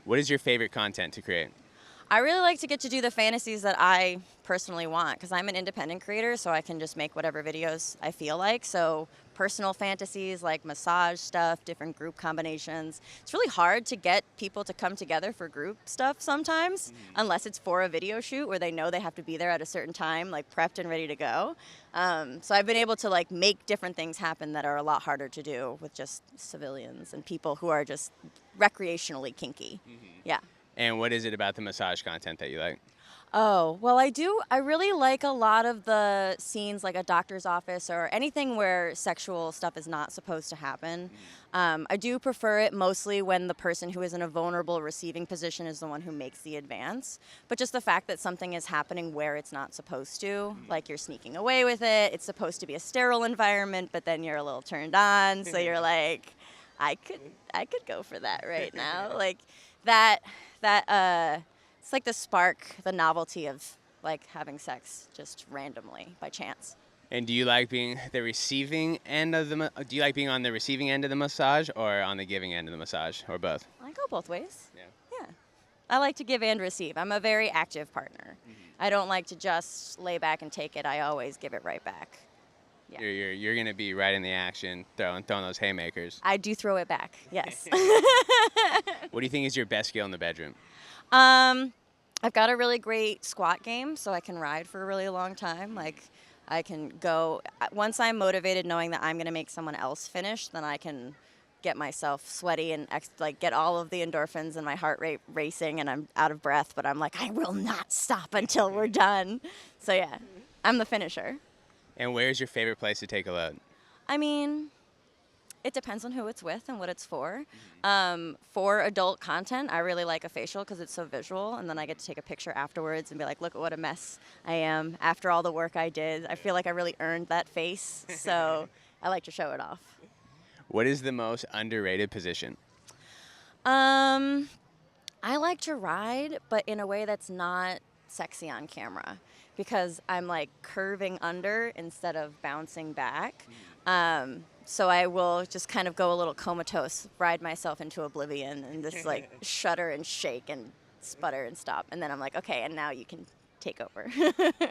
What is your favorite content to create? I really like to get to do the fantasies that I personally want because I'm an independent creator, so I can just make whatever videos I feel like. So, personal fantasies like massage stuff, different group combinations. It's really hard to get people to come together for group stuff sometimes, unless it's for a video shoot where they know they have to be there at a certain time, like prepped and ready to go. So, I've been able to like make different things happen that are a lot harder to do with just civilians and people who are just recreationally kinky. Yeah. And what is it about the massage content that you like? Oh, well, I do. I really like a lot of the scenes, like a doctor's office or anything where sexual stuff is not supposed to happen. I do prefer it mostly when the person who is in a vulnerable receiving position is the one who makes the advance. But just the fact that something is happening where it's not supposed to, like you're sneaking away with it, it's supposed to be a sterile environment, but then you're a little turned on, so you're like, I could, I could go for that right now, like that. It's like the spark, the novelty of like having sex just randomly by chance. And do you like being the receiving end of do you like being on the receiving end of the massage or on the giving end of the massage or both? I go both ways. Yeah. Yeah. I like to give and receive. I'm a very active partner. I don't like to just lay back and take it. I always give it right back. Yeah. You're gonna be right in the action, throwing those haymakers. I do throw it back. Yes. What do you think is your best skill in the bedroom? I've got a really great squat game, so I can ride for a really long time. Like, I can go, once I'm motivated knowing that I'm going to make someone else finish, then I can get myself sweaty and like get all of the endorphins and my heart rate racing and I'm out of breath, but I'm like, I will not stop until we're done. So yeah, I'm the finisher. And where's your favorite place to take a load? I mean, it depends on who it's with and what it's for. For adult content, I really like a facial because it's so visual, and then I get to take a picture afterwards and be like, look at what a mess I am after all the work I did. I feel like I really earned that face, so I like to show it off. What is the most underrated position? I like to ride, but in a way that's not sexy on camera because I'm like curving under instead of bouncing back. So I will just kind of go a little comatose, ride myself into oblivion and just like shudder and shake and sputter and stop. And then I'm like, okay, and now you can take over.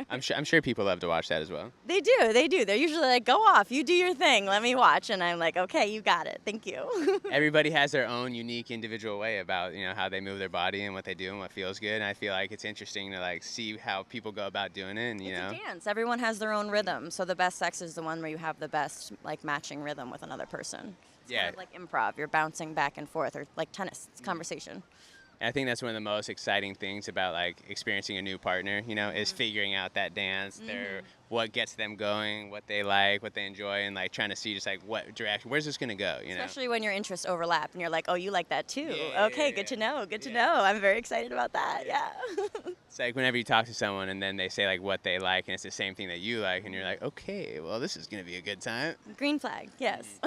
I'm sure people love to watch that as well. They do. They're usually like, go off, you do your thing, let me watch. And I'm like, okay, you got it, thank you. Everybody has their own unique individual way about, how they move their body and what they do and what feels good. And I feel like it's interesting to like see how people go about doing it. And It's a dance. Everyone has their own rhythm. So the best sex is the one where you have the best like matching rhythm with another person. It's kind of like improv. You're bouncing back and forth, or like tennis. It's conversation. And I think that's one of the most exciting things about like experiencing a new partner, is figuring out that dance, what gets them going, what they like, what they enjoy, and like trying to see just like what direction, where's this gonna go, Especially when your interests overlap and you're like, oh, you like that too. Yeah, Okay, yeah, good to yeah. know. Good to know. I'm very excited about that. Yeah. It's like whenever you talk to someone and then they say like what they like and it's the same thing that you like and you're like, okay, well this is gonna be a good time. Green flag. Yes.